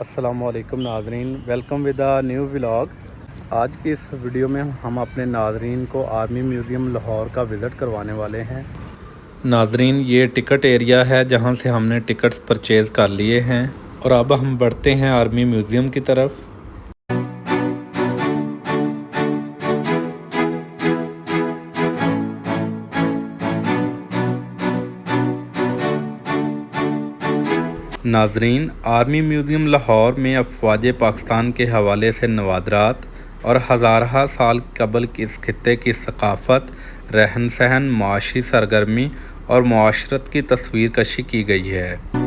अस्सलाम वालेकुम नाज़रीन, welcome with a new vlog. आज की इस वीडियो में हम अपने नाज़रीन को आर्मी म्यूज़ियम लाहौर का विज़िट करवाने वाले हैं। नाज़रीन, ये टिकट एरिया है जहां से हमने टिकट्स परचेज़ कर लिए हैं और अब हम बढ़ते हैं आर्मी म्यूज़ियम की तरफ। नाज़रीन, आर्मी म्यूज़ियम लाहौर में अफ़वाज पाकिस्तान के हवाले से नवादरात और हज़ारा साल कबल इस खित्ते की सकाफ़त, रहन सहन, माशी सरगर्मी और मुआशरत की तस्वीर कशी की गई है।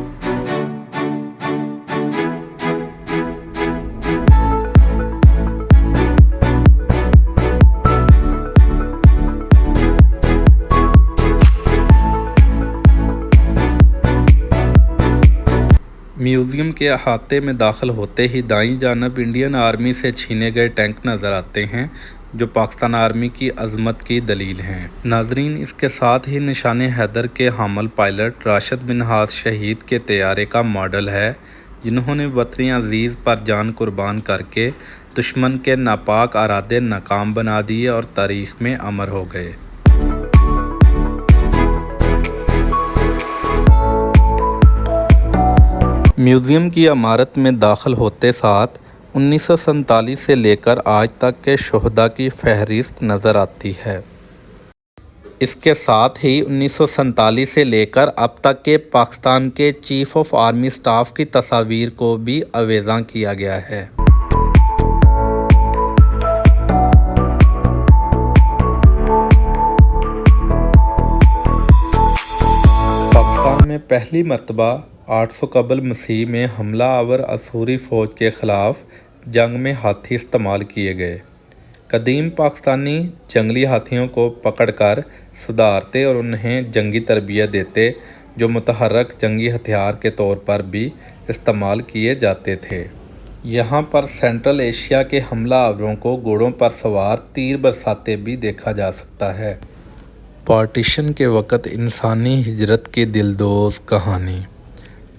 म्यूज़ियम के अहाते में दाखिल होते ही दाईं जानब इंडियन आर्मी से छीने गए टैंक नज़र आते हैं, जो पाकिस्तान आर्मी की अज़मत की दलील हैं। नाज़रीन, इसके साथ ही निशान हैदर के हामिल पायलट राशिद मिन्हाज शहीद के तैयारे का मॉडल है, जिन्होंने वतन अज़ीज़ पर जान कुर्बान करके दुश्मन के नापाक इरादे नाकाम बना दिए और तारीख़ में अमर हो गए। म्यूज़ियम की इमारत में दाखिल होते साथ 1947 से लेकर आज तक के शोहदा की फहरिस्त नज़र आती है। इसके साथ ही 1947 से लेकर अब तक के पाकिस्तान के चीफ़ ऑफ आर्मी स्टाफ की तस्वीर को भी अवेज़ा किया गया है। पाकिस्तान में पहली मरतबा 800 कबल मसीह में हमला आवर असूरी फ़ौज के ख़िलाफ़ जंग में हाथी इस्तेमाल किए गए। कदीम पाकिस्तानी जंगली हाथियों को पकड़कर सुधारते और उन्हें जंगी तरबियत देते, जो मुतहर्रक जंगी हथियार के तौर पर भी इस्तेमाल किए जाते थे। यहाँ पर सेंट्रल एशिया के हमला आवरों को घोड़ों पर सवार तीर बरसाते भी देखा जा सकता है। पार्टीशन के वक़्त इंसानी हिजरत की दिलदोज़ कहानी।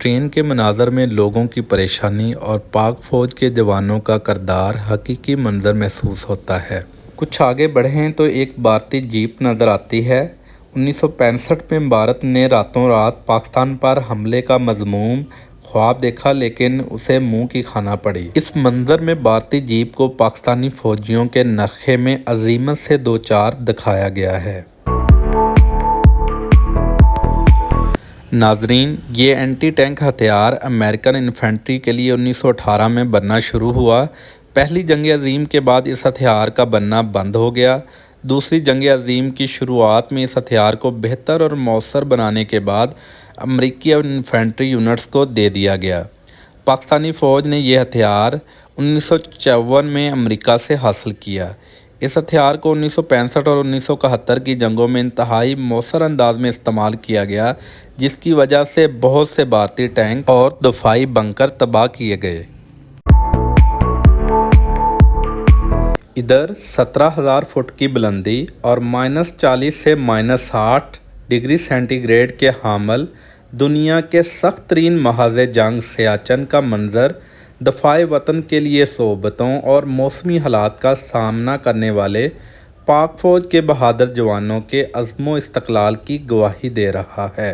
ट्रेन के मनाज़र में लोगों की परेशानी और पाक फ़ौज के जवानों का किरदार हकीकी मंजर महसूस होता है। कुछ आगे बढ़ें तो एक भारतीय जीप नज़र आती है। 1965 में भारत ने रातों रात पाकिस्तान पर हमले का मज़मूम ख्वाब देखा, लेकिन उसे मुंह की खाना पड़ी। इस मंजर में भारतीय जीप को पाकिस्तानी फ़ौजियों के नरखे में अजीमत से दो चार दिखाया गया है। नाज़रीन, ये एंटी टैंक हथियार अमेरिकन इन्फेंट्री के लिए 1918 में बनना शुरू हुआ। पहली जंग अज़ीम के बाद इस हथियार का बनना बंद हो गया। दूसरी जंग अज़ीम की शुरुआत में इस हथियार को बेहतर और मौसर बनाने के बाद अमेरिकी इन्फेंट्री यूनिट्स को दे दिया गया। पाकिस्तानी फ़ौज ने यह हथियार 1954 में अमेरिका से हासिल किया। इस हथियार को 1965 और 1971 की जंगों में इंतहाई मौसर अंदाज में इस्तेमाल किया गया, जिसकी वजह से बहुत से भारतीय टैंक और दफाई बंकर तबाह किए गए। इधर 17,000 फुट की बुलंदी और -40 से -60 डिग्री सेंटीग्रेड के हामिल दुनिया के सख्त तरीन महाज़ जंग सियाचिन का मंजर दफ़ाए वतन के लिए सोबतों और मौसमी हालात का सामना करने वाले पाक फ़ौज के बहादुर जवानों के अज़्म इस्तक़लाल की गवाही दे रहा है।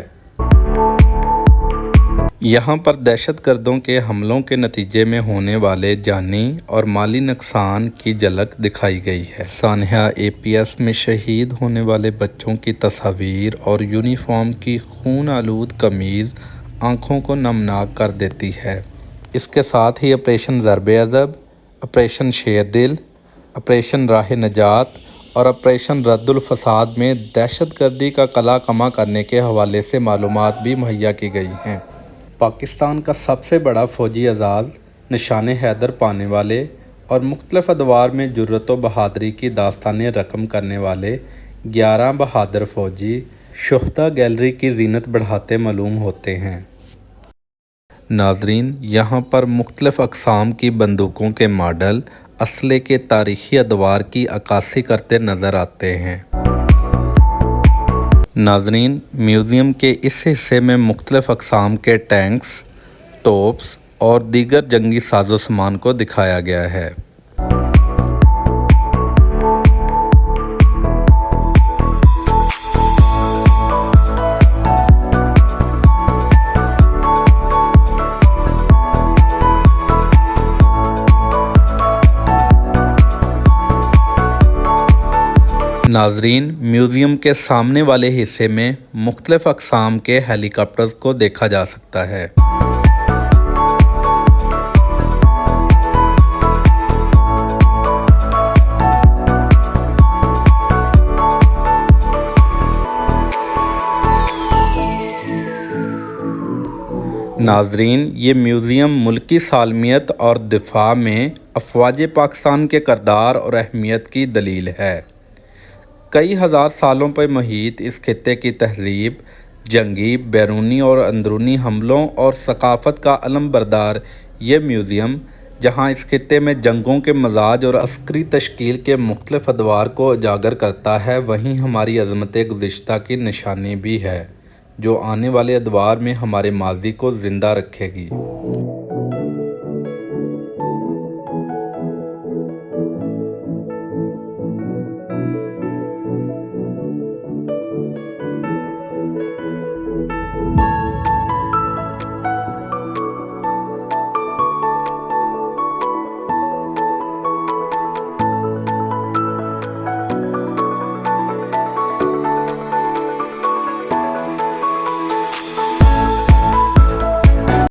यहाँ पर दहशतगर्दों के हमलों के नतीजे में होने वाले जानी और माली नुकसान की झलक दिखाई गई है। सानिया APS में शहीद होने वाले बच्चों की तस्वीर और यूनिफॉर्म की खून आलूद कमीज़ आँखों को नमनाक कर देती है। इसके साथ ही ऑपरेशन ज़र्ब-ए-अज़ब, ऑपरेशन शेर दिल, ऑपरेशन राह नजात और ऑपरेशन रद्दुल फसाद में दहशतगर्दी का कला कमा करने के हवाले से मालूमात भी मुहैया की गई हैं। पाकिस्तान का सबसे बड़ा फ़ौजी एजाज़ निशान हैदर पाने वाले और मुख्तलिफ़ अदवार में जुर्रत व बहादरी की दास्तानें रकम करने वाले 11 बहादुर फ़ौजी शुहदा गैलरी की ज़ीनत बढ़ाते मालूम होते हैं। नाज़रीन, यहाँ पर मुख्तलिफ़ अक़साम की बंदूकों के मॉडल असले के तारीख़ी अदवार की अक्कासी करते नज़र आते हैं। नाज़रीन, म्यूज़ियम के इस हिस्से में मुख्तलिफ़ अक़साम के टैंक्स, तोप्स اور دیگر جنگی ساز و سامان کو دکھایا گیا ہے۔ ناظرین، میوزیم کے سامنے والے حصے میں مختلف اقسام کے ہیلی کاپٹرز کو دیکھا جا سکتا ہے۔ ناظرین، یہ میوزیم ملکی سالمیت اور دفاع میں افواج پاکستان کے کردار اور اہمیت کی دلیل ہے۔ کئی ہزار سالوں پر محیط اس خطے کی تہذیب، جنگی، بیرونی اور اندرونی حملوں اور ثقافت کا علم بردار یہ میوزیم، جہاں اس خطے میں جنگوں کے مزاج اور عسکری تشکیل کے مختلف ادوار کو اجاگر کرتا ہے، وہیں ہماری عظمت گزشتہ کی نشانی بھی ہے، جو آنے والے ادوار میں ہمارے ماضی کو زندہ رکھے گی۔